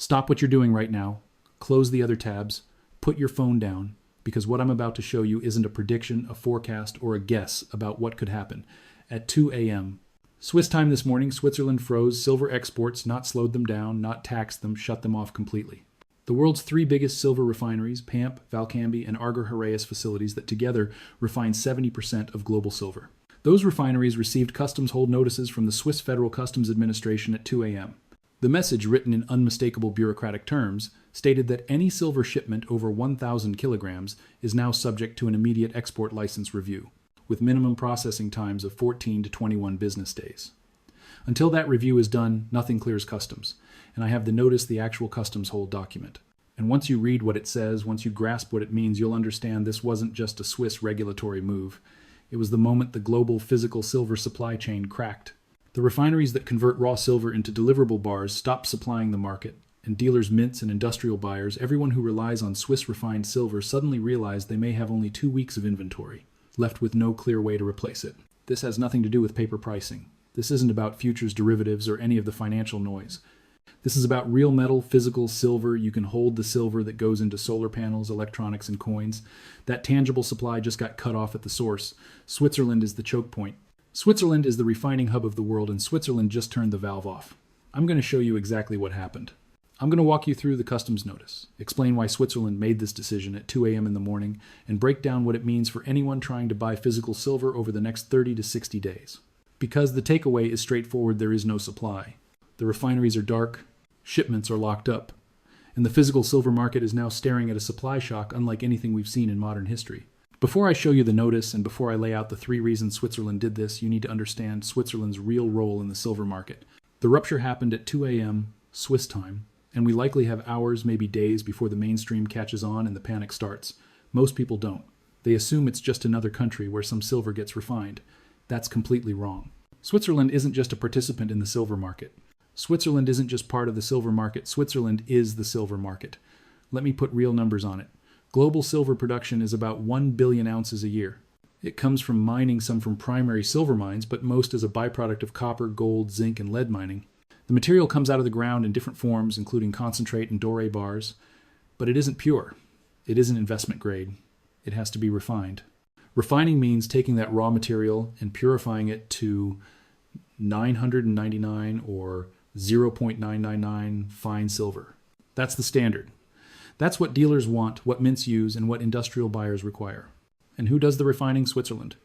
Stop what you're doing right now, close the other tabs, put your phone down, because what I'm about to show you isn't a prediction, a forecast, or a guess about what could happen. At 2 a.m., Swiss time this morning, Switzerland froze silver exports, not slowed them down, not taxed them, shut them off completely. The world's three biggest silver refineries, Pamp, Valcambi, and Argor-Heraeus facilities that together refine 70% of global silver. Those refineries received customs hold notices from the Swiss Federal Customs Administration at 2 a.m. The message, written in unmistakable bureaucratic terms, stated that any silver shipment over 1,000 kilograms is now subject to an immediate export license review, with minimum processing times of 14 to 21 business days. Until that review is done, nothing clears customs, and I have the notice, the actual customs hold document. And once you read what it says, once you grasp what it means, you'll understand this wasn't just a Swiss regulatory move. It was the moment the global physical silver supply chain cracked. The refineries that convert raw silver into deliverable bars stopped supplying the market, and dealers, mints, and industrial buyers, everyone who relies on Swiss refined silver, suddenly realized they may have only 2 weeks of inventory, left with no clear way to replace it. This has nothing to do with paper pricing. This isn't about futures derivatives or any of the financial noise. This is about real metal, physical silver. You can hold the silver that goes into solar panels, electronics, and coins. That tangible supply just got cut off at the source. Switzerland is the choke point. Switzerland is the refining hub of the world, and Switzerland just turned the valve off. I'm going to show you exactly what happened. I'm going to walk you through the customs notice, explain why Switzerland made this decision at 2 a.m. in the morning, and break down what it means for anyone trying to buy physical silver over the next 30 to 60 days. Because the takeaway is straightforward, there is no supply. The refineries are dark, shipments are locked up, and the physical silver market is now staring at a supply shock unlike anything we've seen in modern history. Before I show you the notice and before I lay out the 3 reasons Switzerland did this, you need to understand Switzerland's real role in the silver market. The rupture happened at 2 a.m. Swiss time, and we likely have hours, maybe days, before the mainstream catches on and the panic starts. Most people don't. They assume it's just another country where some silver gets refined. That's completely wrong. Switzerland isn't just a participant in the silver market. Switzerland isn't just part of the silver market. Switzerland is the silver market. Let me put real numbers on it. Global silver production is about 1 billion ounces a year. It comes from mining, some from primary silver mines, but most as a byproduct of copper, gold, zinc, and lead mining. The material comes out of the ground in different forms, including concentrate and doré bars, but it isn't pure. It isn't investment grade. It has to be refined. Refining means taking that raw material and purifying it to 999 or 0.999 fine silver. That's the standard. That's what dealers want, what mints use, and what industrial buyers require. And who does the refining? Switzerland.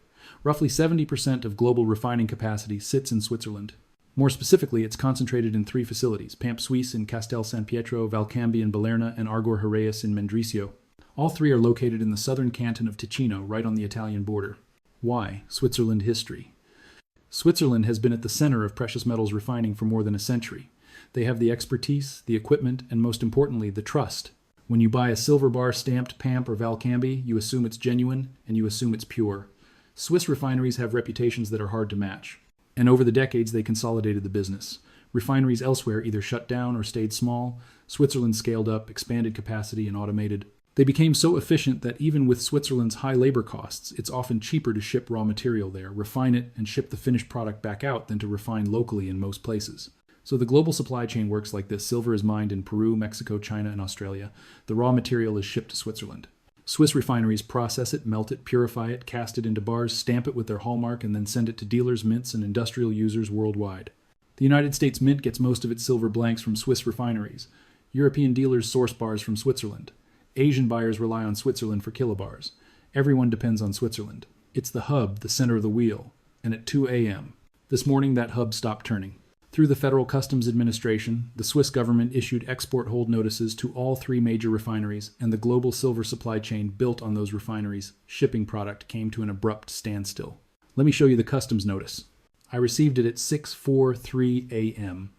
Roughly 70% of global refining capacity sits in Switzerland. More specifically, it's concentrated in 3 facilities, Pamp Suisse in Castel San Pietro, Valcambi in Balerna, and Argor-Heraeus in Mendrisio. All 3 are located in the southern canton of Ticino, right on the Italian border. Why? Switzerland history. Switzerland has been at the center of precious metals refining for more than a century. They have the expertise, the equipment, and most importantly, the trust. When you buy a silver bar stamped Pamp or Valcambi, you assume it's genuine and you assume it's pure. Swiss refineries have reputations that are hard to match. And over the decades, they consolidated the business. Refineries elsewhere either shut down or stayed small. Switzerland scaled up, expanded capacity, and automated. They became so efficient that even with Switzerland's high labor costs, it's often cheaper to ship raw material there, refine it, and ship the finished product back out than to refine locally in most places. So the global supply chain works like this. Silver is mined in Peru, Mexico, China, and Australia. The raw material is shipped to Switzerland. Swiss refineries process it, melt it, purify it, cast it into bars, stamp it with their hallmark, and then send it to dealers, mints, and industrial users worldwide. The United States Mint gets most of its silver blanks from Swiss refineries. European dealers source bars from Switzerland. Asian buyers rely on Switzerland for kilobars. Everyone depends on Switzerland. It's the hub, the center of the wheel. And at 2 a.m. this morning, that hub stopped turning. Through the Federal Customs Administration, the Swiss government issued export hold notices to all 3 major refineries, and the global silver supply chain built on those refineries' shipping product came to an abrupt standstill. Let me show you the customs notice. I received it at 6:43 a.m.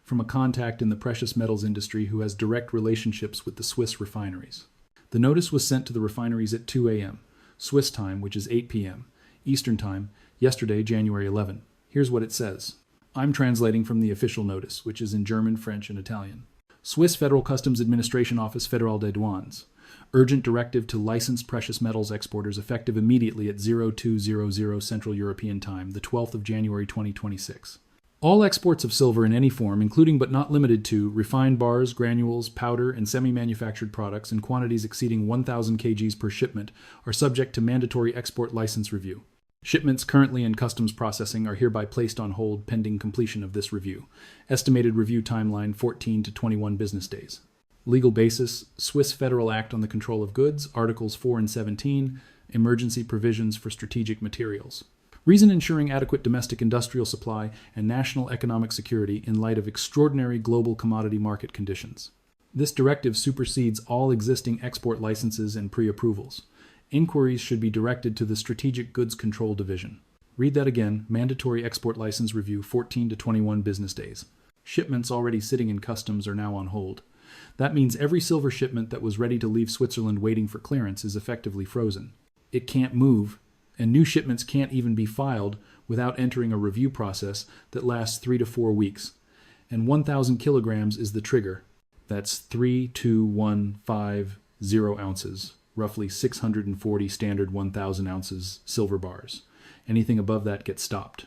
from a contact in the precious metals industry who has direct relationships with the Swiss refineries. The notice was sent to the refineries at 2 a.m., Swiss time, which is 8 p.m., Eastern time, yesterday, January 11. Here's what it says. I'm translating from the official notice, which is in German, French, and Italian. Swiss Federal Customs Administration Office Fédéral des Douanes. Urgent directive to licensed precious metals exporters effective immediately at 0200 Central European Time, the 12th of January 2026. All exports of silver in any form, including but not limited to refined bars, granules, powder, and semi-manufactured products in quantities exceeding 1,000 kgs per shipment, are subject to mandatory export license review. Shipments currently in customs processing are hereby placed on hold pending completion of this review. Estimated review timeline 14 to 21 business days. Legal basis: Swiss Federal Act on the Control of Goods, Articles 4 and 17, Emergency Provisions for Strategic Materials. Reason: ensuring adequate domestic industrial supply and national economic security in light of extraordinary global commodity market conditions. This directive supersedes all existing export licenses and pre-approvals. Inquiries should be directed to the Strategic Goods Control Division. Read that again: mandatory export license review 14 to 21 business days. Shipments already sitting in customs are now on hold. That means every silver shipment that was ready to leave Switzerland waiting for clearance is effectively frozen. It can't move, and new shipments can't even be filed without entering a review process that lasts 3 to 4 weeks. And 1,000 kilograms is the trigger. That's 32150 ounces, roughly 640 standard 1,000 ounces silver bars. Anything above that gets stopped.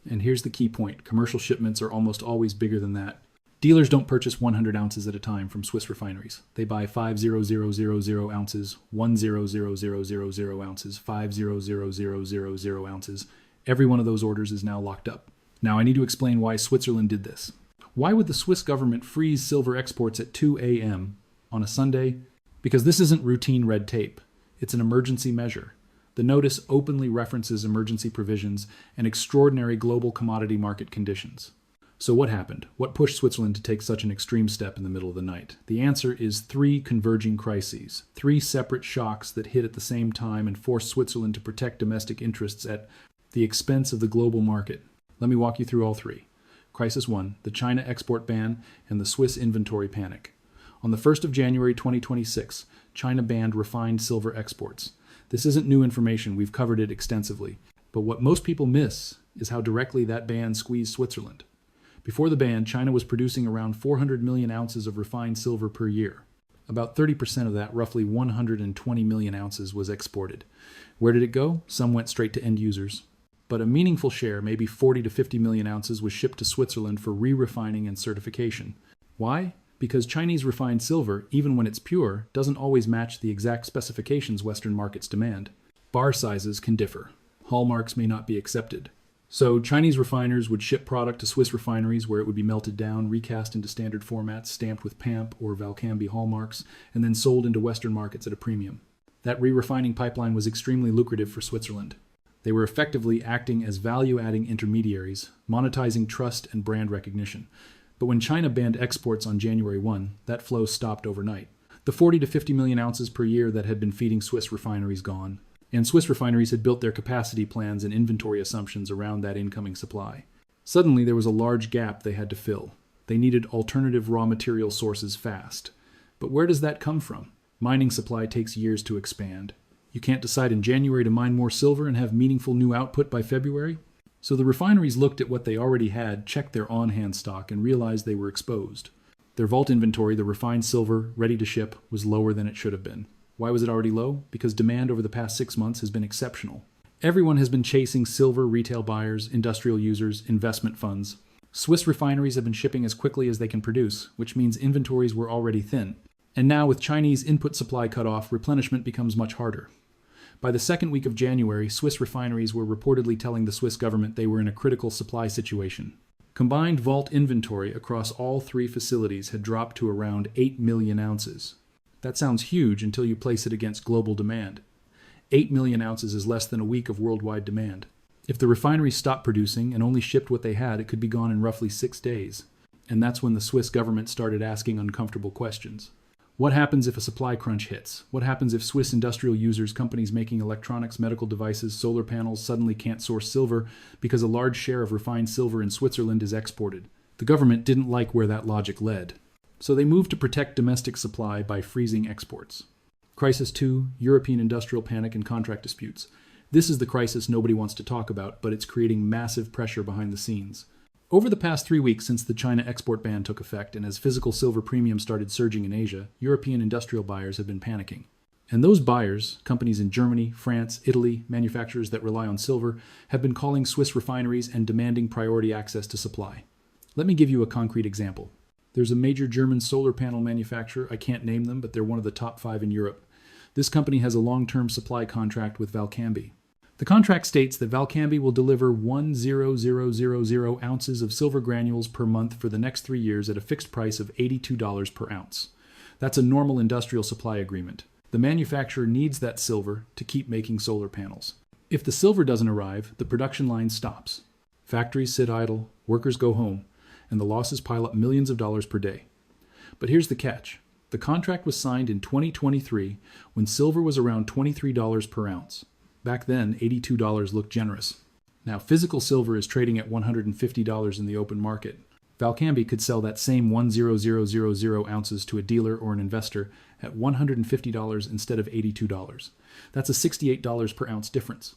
And here's the key point: commercial shipments are almost always bigger than that. Dealers don't purchase 100 ounces at a time from Swiss refineries. They buy 500,000 ounces, 100,000 ounces, 500,000 ounces. Every one of those orders is now locked up. Now I need to explain why Switzerland did this. Why would the Swiss government freeze silver exports at 2 a.m. on a Sunday? Because this isn't routine red tape. It's an emergency measure. The notice openly references emergency provisions and extraordinary global commodity market conditions. So what happened? What pushed Switzerland to take such an extreme step in the middle of the night? The answer is 3 converging crises, 3 separate shocks that hit at the same time and forced Switzerland to protect domestic interests at the expense of the global market. Let me walk you through all 3. Crisis 1, the China export ban and the Swiss inventory panic. On the 1st of January 2026, China banned refined silver exports. This isn't new information, we've covered it extensively. But what most people miss is how directly that ban squeezed Switzerland. Before the ban, China was producing around 400 million ounces of refined silver per year. About 30% of that, roughly 120 million ounces, was exported. Where did it go? Some went straight to end users. But a meaningful share, maybe 40 to 50 million ounces, was shipped to Switzerland for re-refining and certification. Why? Because Chinese refined silver, even when it's pure, doesn't always match the exact specifications Western markets demand. Bar sizes can differ. Hallmarks may not be accepted. So Chinese refiners would ship product to Swiss refineries where it would be melted down, recast into standard formats, stamped with PAMP or Valcambi hallmarks, and then sold into Western markets at a premium. That re-refining pipeline was extremely lucrative for Switzerland. They were effectively acting as value-adding intermediaries, monetizing trust and brand recognition. But when China banned exports on January 1, that flow stopped overnight. The 40 to 50 million ounces per year that had been feeding Swiss refineries gone. And Swiss refineries had built their capacity plans and inventory assumptions around that incoming supply. Suddenly, there was a large gap they had to fill. They needed alternative raw material sources fast. But where does that come from? Mining supply takes years to expand. You can't decide in January to mine more silver and have meaningful new output by February? So the refineries looked at what they already had, checked their on-hand stock, and realized they were exposed. Their vault inventory, the refined silver ready to ship, was lower than it should have been. Why was it already low? Because demand over the past 6 months has been exceptional. Everyone has been chasing silver: retail buyers, industrial users, investment funds. Swiss refineries have been shipping as quickly as they can produce, which means inventories were already thin. And now with Chinese input supply cut off, replenishment becomes much harder. By the second week of January, Swiss refineries were reportedly telling the Swiss government they were in a critical supply situation. Combined vault inventory across all 3 facilities had dropped to around 8 million ounces. That sounds huge until you place it against global demand. 8 million ounces is less than a week of worldwide demand. If the refineries stopped producing and only shipped what they had, it could be gone in roughly 6 days. And that's when the Swiss government started asking uncomfortable questions. What happens if a supply crunch hits? What happens if Swiss industrial users, companies making electronics, medical devices, solar panels, suddenly can't source silver because a large share of refined silver in Switzerland is exported? The government didn't like where that logic led. So they moved to protect domestic supply by freezing exports. Crisis 2, European industrial panic and contract disputes. This is the crisis nobody wants to talk about, but it's creating massive pressure behind the scenes. Over the past 3 weeks since the China export ban took effect and as physical silver premiums started surging in Asia, European industrial buyers have been panicking. And those buyers, companies in Germany, France, Italy, manufacturers that rely on silver, have been calling Swiss refineries and demanding priority access to supply. Let me give you a concrete example. There's a major German solar panel manufacturer. I can't name them, but they're one of the top 5 in Europe. This company has a long-term supply contract with Valcambi. The contract states that Valcambi will deliver 1,000 ounces of silver granules per month for the next 3 years at a fixed price of $82 per ounce. That's a normal industrial supply agreement. The manufacturer needs that silver to keep making solar panels. If the silver doesn't arrive, the production line stops. Factories sit idle, workers go home, and the losses pile up millions of dollars per day. But here's the catch. The contract was signed in 2023 when silver was around $23 per ounce. Back then, $82 looked generous. Now, physical silver is trading at $150 in the open market. Valcambi could sell that same 1,000 ounces to a dealer or an investor at $150 instead of $82. That's a $68 per ounce difference.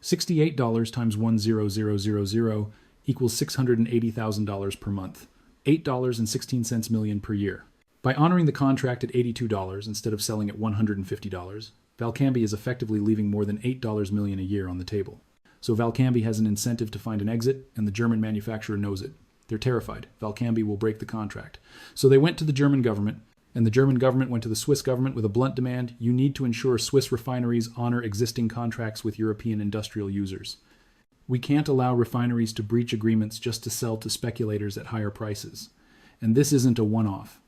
$68 times 1,000 equals $680,000 per month, $8.16 million per year. By honoring the contract at $82 instead of selling at $150, Valcambi is effectively leaving more than $8 million a year on the table. So Valcambi has an incentive to find an exit, and the German manufacturer knows it. They're terrified. Valcambi will break the contract. So they went to the German government, and the German government went to the Swiss government with a blunt demand: you need to ensure Swiss refineries honor existing contracts with European industrial users. We can't allow refineries to breach agreements just to sell to speculators at higher prices. And this isn't a one-off.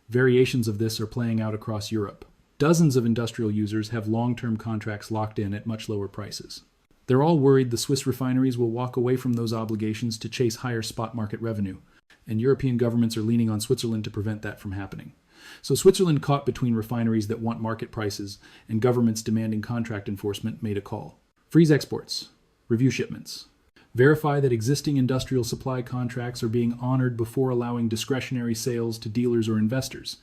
Variations of this are playing out across Europe. Dozens of industrial users have long-term contracts locked in at much lower prices. They're all worried the Swiss refineries will walk away from those obligations to chase higher spot market revenue, and European governments are leaning on Switzerland to prevent that from happening. So Switzerland, caught between refineries that want market prices and governments demanding contract enforcement, made a call. Freeze exports. Review shipments. Verify that existing industrial supply contracts are being honored before allowing discretionary sales to dealers or investors.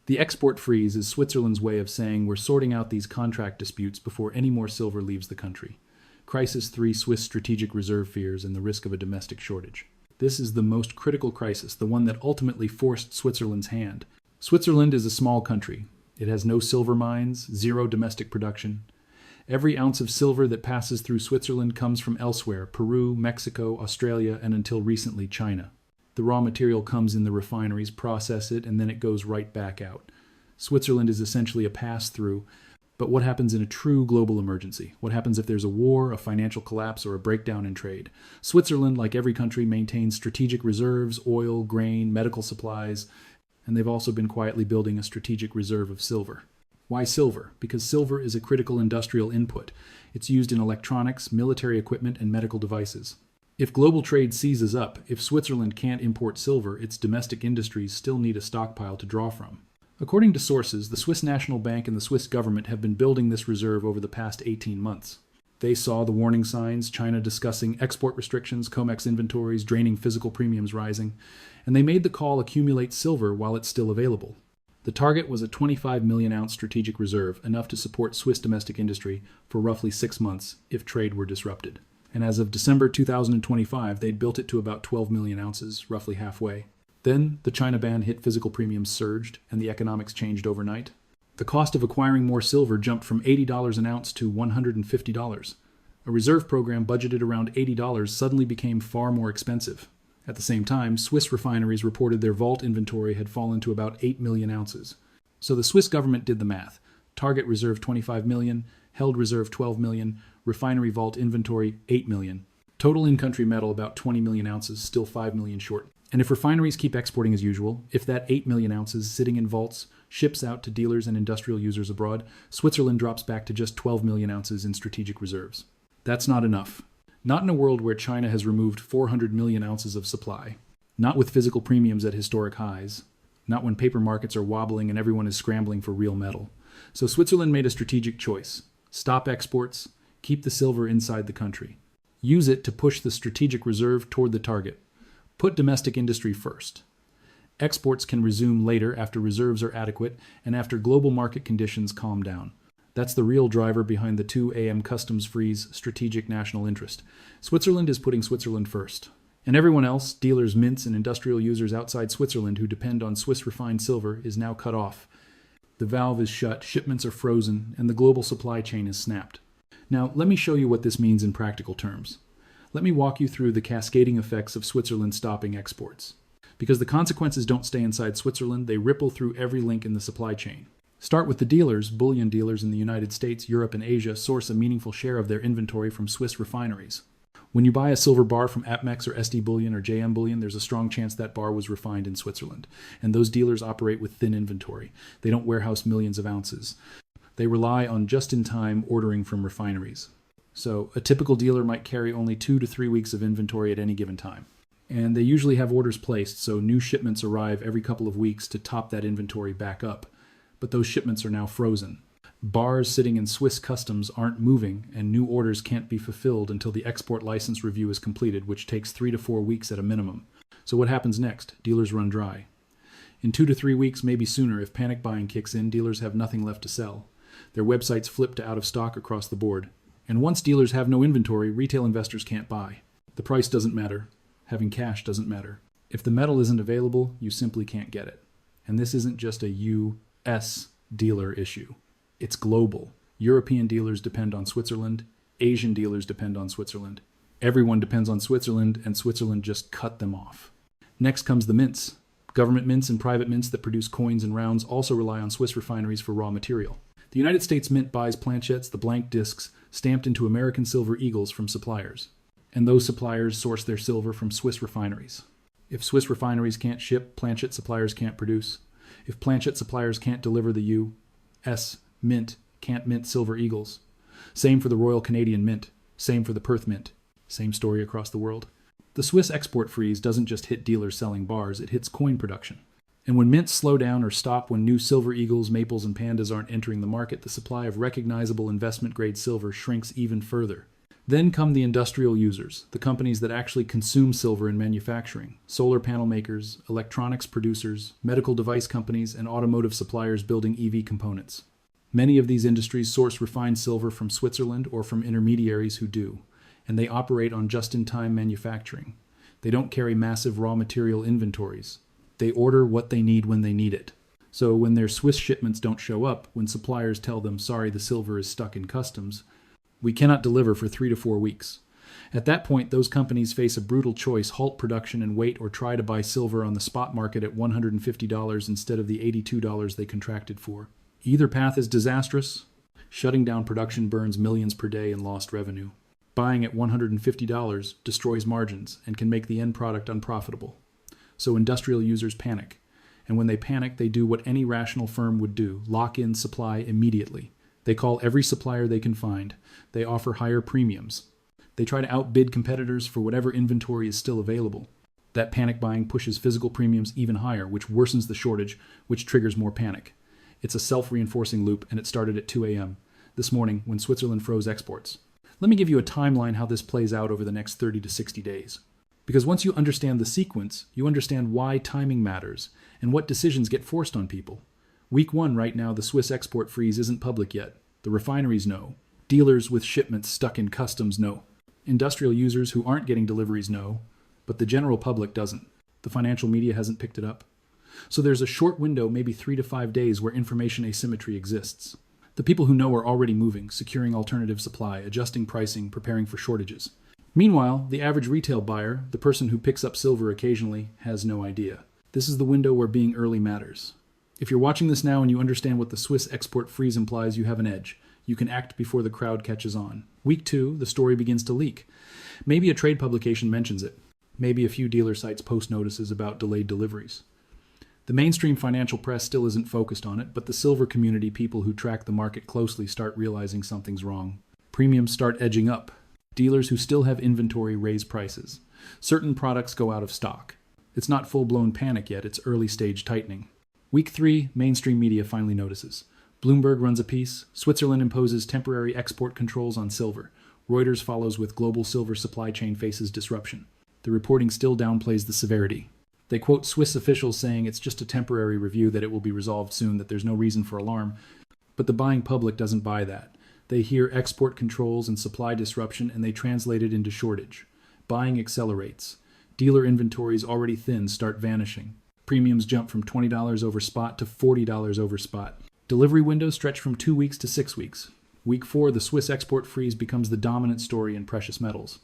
The export freeze is Switzerland's way of saying we're sorting out these contract disputes before any more silver leaves the country. Crisis 3: Swiss strategic reserve fears and the risk of a domestic shortage. This is the most critical crisis, the one that ultimately forced Switzerland's hand. Switzerland is a small country. It has no silver mines, zero domestic production. Every ounce of silver that passes through Switzerland comes from elsewhere: Peru, Mexico, Australia, and until recently, China. The raw material comes in the refineries, process it, and then it goes right back out. Switzerland is essentially a pass-through. But what happens in a true global emergency? What happens if there's a war, a financial collapse, or a breakdown in trade? Switzerland, like every country, maintains strategic reserves: oil, grain, medical supplies, and they've also been quietly building a strategic reserve of silver. Why silver? Because silver is a critical industrial input. It's used in electronics, military equipment, and medical devices. If global trade seizes up, if Switzerland can't import silver, its domestic industries still need a stockpile to draw from. According to sources, the Swiss National Bank and the Swiss government have been building this reserve over the past 18 months. They saw the warning signs: China discussing export restrictions, COMEX inventories draining, physical premiums rising, and they made the call: accumulate silver while it's still available. The target was a 25 million ounce strategic reserve, enough to support Swiss domestic industry for roughly 6 months if trade were disrupted. And as of December 2025, they'd built it to about 12 million ounces, roughly halfway. Then the China ban hit, physical premiums surged, and the economics changed overnight. The cost of acquiring more silver jumped from $80 an ounce to $150. A reserve program budgeted around $80 suddenly became far more expensive. At the same time, Swiss refineries reported their vault inventory had fallen to about 8 million ounces. So the Swiss government did the math. Target reserve 25 million, held reserve 12 million, refinery vault inventory 8 million. Total in-country metal about 20 million ounces, still 5 million short. And if refineries keep exporting as usual, if that 8 million ounces sitting in vaults ships out to dealers and industrial users abroad, Switzerland drops back to just 12 million ounces in strategic reserves. That's not enough. Not in a world where China has removed 400 million ounces of supply. Not with physical premiums at historic highs. Not when paper markets are wobbling and everyone is scrambling for real metal. So Switzerland made a strategic choice. Stop exports, keep the silver inside the country. Use it to push the strategic reserve toward the target. Put domestic industry first. Exports can resume later after reserves are adequate and after global market conditions calm down. That's the real driver behind the 2 a.m. customs freeze: strategic national interest. Switzerland is putting Switzerland first. And everyone else, dealers, mints, and industrial users outside Switzerland who depend on Swiss refined silver, is now cut off. The valve is shut, shipments are frozen, and the global supply chain is snapped. Now, let me show you what this means in practical terms. Let me walk you through the cascading effects of Switzerland stopping exports. Because the consequences don't stay inside Switzerland, they ripple through every link in the supply chain. Start with the dealers. Bullion dealers in the United States, Europe, and Asia source a meaningful share of their inventory from Swiss refineries. When you buy a silver bar from APMEX or SD Bullion or JM Bullion, there's a strong chance that bar was refined in Switzerland. And those dealers operate with thin inventory. They don't warehouse millions of ounces. They rely on just-in-time ordering from refineries. So a typical dealer might carry only 2 to 3 weeks of inventory at any given time. And they usually have orders placed, so new shipments arrive every couple of weeks to top that inventory back up. But those shipments are now frozen. Bars sitting in Swiss customs aren't moving, and new orders can't be fulfilled until the export license review is completed, which takes 3 to 4 weeks at a minimum. So what happens next? Dealers run dry. In 2 to 3 weeks, maybe sooner, if panic buying kicks in, dealers have nothing left to sell. Their websites flip to out of stock across the board. And once dealers have no inventory, retail investors can't buy. The price doesn't matter. Having cash doesn't matter. If the metal isn't available, you simply can't get it. And this isn't just a U.S. dealer issue. It's global. European dealers depend on Switzerland. Asian dealers depend on Switzerland. Everyone depends on Switzerland, and Switzerland just cut them off. Next comes the mints. Government mints and private mints that produce coins and rounds also rely on Swiss refineries for raw material. The United States Mint buys planchettes, the blank discs, stamped into American silver eagles from suppliers. And those suppliers source their silver from Swiss refineries. If Swiss refineries can't ship, planchette suppliers can't produce. If planchette suppliers can't deliver, the U.S. Mint can't mint silver eagles. Same for the Royal Canadian Mint. Same for the Perth Mint. Same story across the world. The Swiss export freeze doesn't just hit dealers selling bars, it hits coin production. And when mints slow down or stop when new silver eagles, maples, and pandas aren't entering the market, the supply of recognizable investment-grade silver shrinks even further. Then come the industrial users, the companies that actually consume silver in manufacturing, solar panel makers, electronics producers, medical device companies, and automotive suppliers building EV components. Many of these industries source refined silver from Switzerland or from intermediaries who do, and they operate on just-in-time manufacturing. They don't carry massive raw material inventories. They order what they need when they need it. So when their Swiss shipments don't show up, when suppliers tell them, sorry, the silver is stuck in customs, we cannot deliver for 3 to 4 weeks. At that point, those companies face a brutal choice: halt production and wait, or try to buy silver on the spot market at $150 instead of the $82 they contracted for. Either path is disastrous. Shutting down production burns millions per day in lost revenue. Buying at $150 destroys margins and can make the end product unprofitable. So industrial users panic. And when they panic, they do what any rational firm would do: lock in supply immediately. They call every supplier they can find. They offer higher premiums. They try to outbid competitors for whatever inventory is still available. That panic buying pushes physical premiums even higher, which worsens the shortage, which triggers more panic. It's a self-reinforcing loop, and it started at 2 a.m. this morning when Switzerland froze exports. Let me give you a timeline how this plays out over the next 30 to 60 days. Because once you understand the sequence, you understand why timing matters and what decisions get forced on people. Week 1 right now, the Swiss export freeze isn't public yet. The refineries know. Dealers with shipments stuck in customs know. Industrial users who aren't getting deliveries know, but the general public doesn't. The financial media hasn't picked it up. So there's a short window, maybe 3 to 5 days, where information asymmetry exists. The people who know are already moving, securing alternative supply, adjusting pricing, preparing for shortages. Meanwhile, the average retail buyer, the person who picks up silver occasionally, has no idea. This is the window where being early matters. If you're watching this now and you understand what the Swiss export freeze implies, you have an edge. You can act before the crowd catches on. Week 2, the story begins to leak. Maybe a trade publication mentions it. Maybe a few dealer sites post notices about delayed deliveries. The mainstream financial press still isn't focused on it, but the silver community, people who track the market closely, start realizing something's wrong. Premiums start edging up. Dealers who still have inventory raise prices. Certain products go out of stock. It's not full-blown panic yet, it's early-stage tightening. Week 3, mainstream media finally notices. Bloomberg runs a piece. Switzerland imposes temporary export controls on silver. Reuters follows with global silver supply chain faces disruption. The reporting still downplays the severity. They quote Swiss officials saying it's just a temporary review, that it will be resolved soon, that there's no reason for alarm. But the buying public doesn't buy that. They hear export controls and supply disruption, and they translate it into shortage. Buying accelerates. Dealer inventories already thin start vanishing. Premiums jump from $20 over spot to $40 over spot. Delivery windows stretch from 2 weeks to 6 weeks. Week 4, the Swiss export freeze becomes the dominant story in precious metals.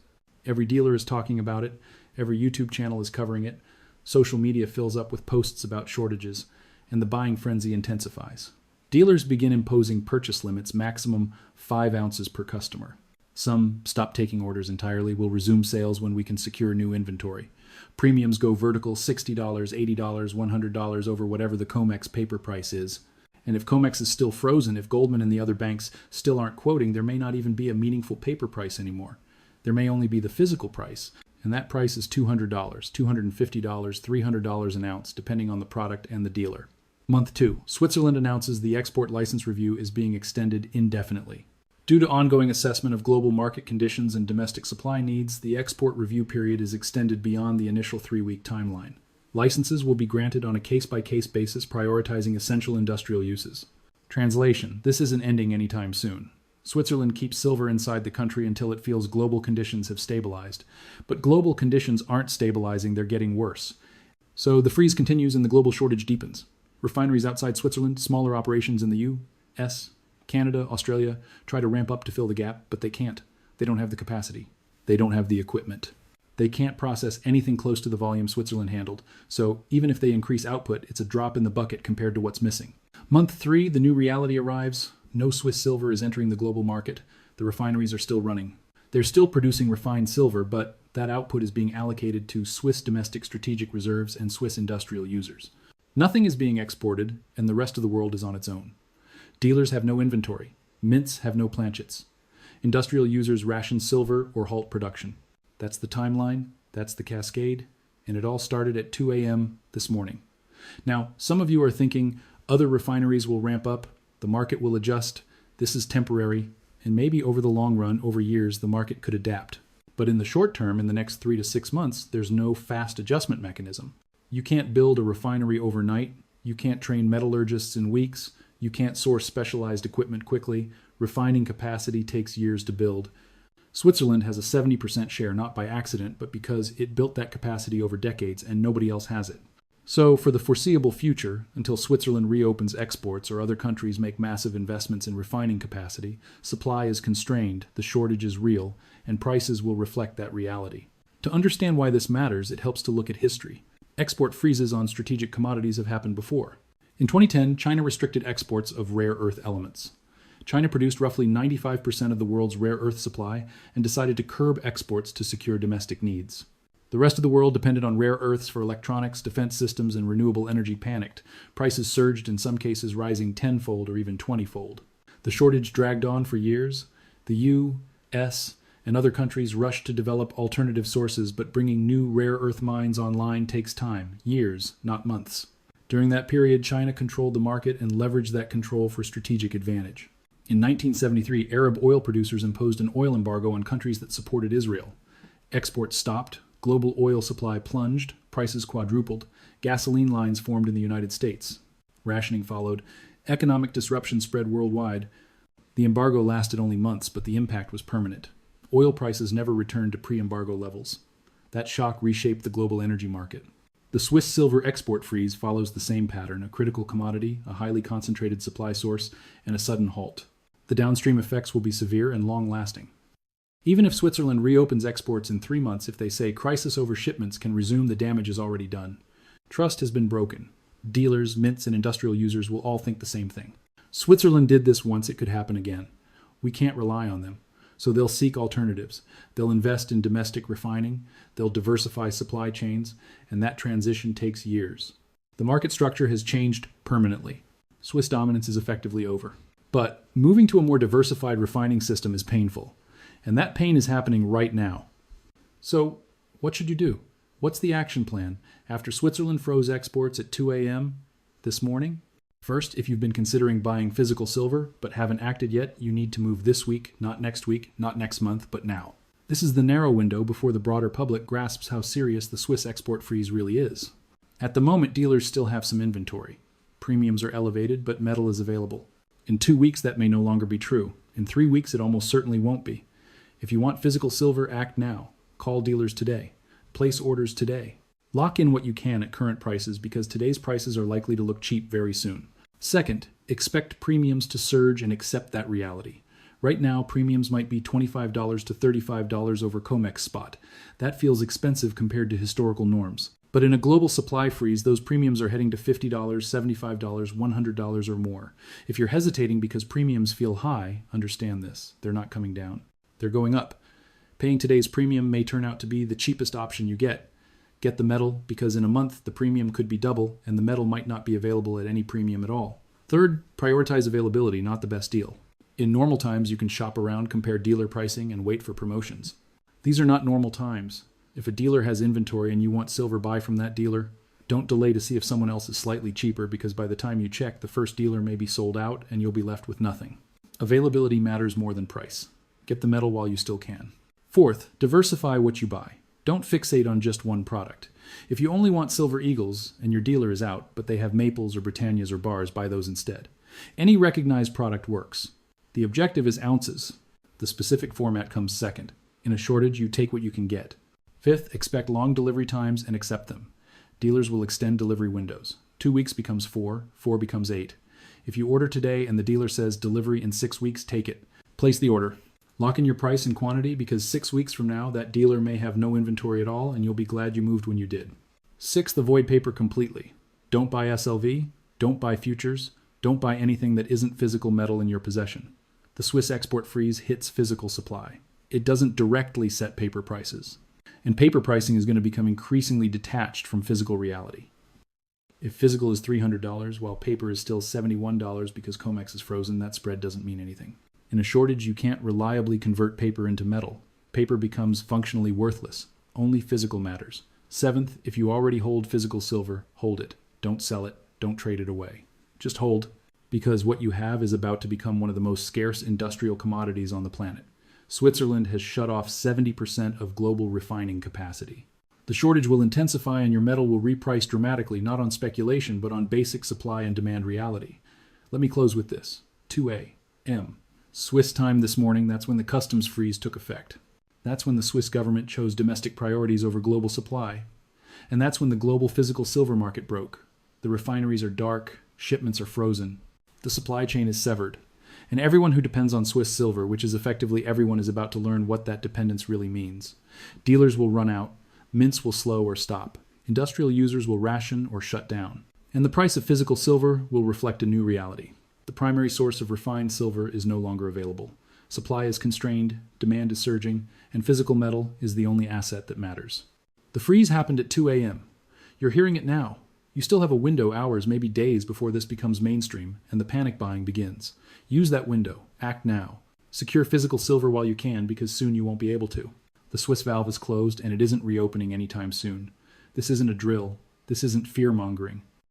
Every dealer is talking about it. Every YouTube channel is covering it. Social media fills up with posts about shortages, and the buying frenzy intensifies. Dealers begin imposing purchase limits, maximum 5 ounces per customer. Some stop taking orders entirely, will resume sales when we can secure new inventory. Premiums go vertical, $60, $80, $100 over whatever the COMEX paper price is. And if COMEX is still frozen, if Goldman and the other banks still aren't quoting, there may not even be a meaningful paper price anymore. There may only be the physical price, and that price is $200, $250, $300 an ounce, depending on the product and the dealer. Month 2. Switzerland announces the export license review is being extended indefinitely. Due to ongoing assessment of global market conditions and domestic supply needs, the export review period is extended beyond the initial 3-week timeline. Licenses will be granted on a case-by-case basis, prioritizing essential industrial uses. Translation: this isn't ending anytime soon. Switzerland keeps silver inside the country until it feels global conditions have stabilized. But global conditions aren't stabilizing, they're getting worse. So the freeze continues and the global shortage deepens. Refineries outside Switzerland, smaller operations in the U.S., Canada, Australia, try to ramp up to fill the gap, but they can't. They don't have the capacity. They don't have the equipment. They can't process anything close to the volume Switzerland handled, so even if they increase output, it's a drop in the bucket compared to what's missing. Month 3, the new reality arrives. No Swiss silver is entering the global market. The refineries are still running. They're still producing refined silver, but that output is being allocated to Swiss domestic strategic reserves and Swiss industrial users. Nothing is being exported, and the rest of the world is on its own. Dealers have no inventory. Mints have no planchets. Industrial users ration silver or halt production. That's the timeline, that's the cascade, and it all started at 2 a.m. this morning. Now, some of you are thinking other refineries will ramp up, the market will adjust, this is temporary, and maybe over the long run, over years, the market could adapt. But in the short term, in the next 3 to 6 months, there's no fast adjustment mechanism. You can't build a refinery overnight, you can't train metallurgists in weeks, you can't source specialized equipment quickly, refining capacity takes years to build. Switzerland has a 70% share, not by accident, but because it built that capacity over decades and nobody else has it. So, for the foreseeable future, until Switzerland reopens exports or other countries make massive investments in refining capacity, supply is constrained, the shortage is real, and prices will reflect that reality. To understand why this matters, it helps to look at history. Export freezes on strategic commodities have happened before. In 2010, China restricted exports of rare earth elements. China produced roughly 95% of the world's rare earth supply and decided to curb exports to secure domestic needs. The rest of the world depended on rare earths for electronics, defense systems, and renewable energy panicked. Prices surged, in some cases rising tenfold or even 20-fold. The shortage dragged on for years. The U.S. and other countries rushed to develop alternative sources, but bringing new rare earth mines online takes time, years, not months. During that period, China controlled the market and leveraged that control for strategic advantage. In 1973, Arab oil producers imposed an oil embargo on countries that supported Israel. Exports stopped, global oil supply plunged, prices quadrupled, gasoline lines formed in the United States. Rationing followed, economic disruption spread worldwide. The embargo lasted only months, but the impact was permanent. Oil prices never returned to pre-embargo levels. That shock reshaped the global energy market. The Swiss silver export freeze follows the same pattern: a critical commodity, a highly concentrated supply source, and a sudden halt. The downstream effects will be severe and long-lasting. Even if Switzerland reopens exports in 3 months, if they say crisis over shipments can resume, the damage is already done. Trust has been broken. Dealers, mints, and industrial users will all think the same thing. Switzerland did this once, it could happen again. We can't rely on them. So they'll seek alternatives. They'll invest in domestic refining, they'll diversify supply chains, and that transition takes years. The market structure has changed permanently. Swiss dominance is effectively over. But moving to a more diversified refining system is painful, and that pain is happening right now. So what should you do? What's the action plan after Switzerland froze exports at 2 a.m. this morning? First, if you've been considering buying physical silver but haven't acted yet, you need to move this week, not next week, not next month, but now. This is the narrow window before the broader public grasps how serious the Swiss export freeze really is. At the moment, dealers still have some inventory. Premiums are elevated, but metal is available. In 2 weeks, that may no longer be true. In 3 weeks, it almost certainly won't be. If you want physical silver, act now. Call dealers today. Place orders today. Lock in what you can at current prices, because today's prices are likely to look cheap very soon. Second, expect premiums to surge and accept that reality. Right now, premiums might be $25 to $35 over COMEX spot. That feels expensive compared to historical norms. But in a global supply freeze, those premiums are heading to $50, $75, $100 or more. If you're hesitating because premiums feel high, understand this. They're not coming down. They're going up. Paying today's premium may turn out to be the cheapest option you get. Get the metal because in a month the premium could be double and the metal might not be available at any premium at all. Third, prioritize availability, not the best deal. In normal times, you can shop around, compare dealer pricing, and wait for promotions. These are not normal times. If a dealer has inventory and you want silver buy from that dealer, don't delay to see if someone else is slightly cheaper because by the time you check, the first dealer may be sold out and you'll be left with nothing. Availability matters more than price. Get the metal while you still can. Fourth, diversify what you buy. Don't fixate on just one product. If you only want silver eagles and your dealer is out, but they have maples or Britannias or bars, buy those instead. Any recognized product works. The objective is ounces. The specific format comes second. In a shortage, you take what you can get. Fifth, expect long delivery times and accept them. Dealers will extend delivery windows. 2 weeks becomes 4, 4 becomes 8. If you order today and the dealer says delivery in 6 weeks, take it. Place the order. Lock in your price and quantity because 6 weeks from now, that dealer may have no inventory at all and you'll be glad you moved when you did. Sixth, avoid paper completely. Don't buy SLV. Don't buy futures. Don't buy anything that isn't physical metal in your possession. The Swiss export freeze hits physical supply. It doesn't directly set paper prices. And paper pricing is going to become increasingly detached from physical reality. If physical is $300 while paper is still $71 because COMEX is frozen, that spread doesn't mean anything. In a shortage, you can't reliably convert paper into metal. Paper becomes functionally worthless. Only physical matters. Seventh, if you already hold physical silver, hold it. Don't sell it. Don't trade it away. Just hold, because what you have is about to become one of the most scarce industrial commodities on the planet. Switzerland has shut off 70% of global refining capacity. The shortage will intensify and your metal will reprice dramatically, not on speculation, but on basic supply and demand reality. Let me close with this. 2A. M. Swiss time this morning, that's when the customs freeze took effect. That's when the Swiss government chose domestic priorities over global supply. And that's when the global physical silver market broke. The refineries are dark, shipments are frozen. The supply chain is severed. And everyone who depends on Swiss silver, which is effectively everyone, is about to learn what that dependence really means. Dealers will run out, mints will slow or stop, industrial users will ration or shut down, and the price of physical silver will reflect a new reality. The primary source of refined silver is no longer available. Supply is constrained, demand is surging, and physical metal is the only asset that matters. The freeze happened at 2 a.m. You're hearing it now. You still have a window, hours, maybe days before this becomes mainstream and the panic buying begins. Use that window. Act now. Secure physical silver while you can because soon you won't be able to. The Swiss valve is closed and it isn't reopening anytime soon. This isn't a drill. This isn't fear-mongering.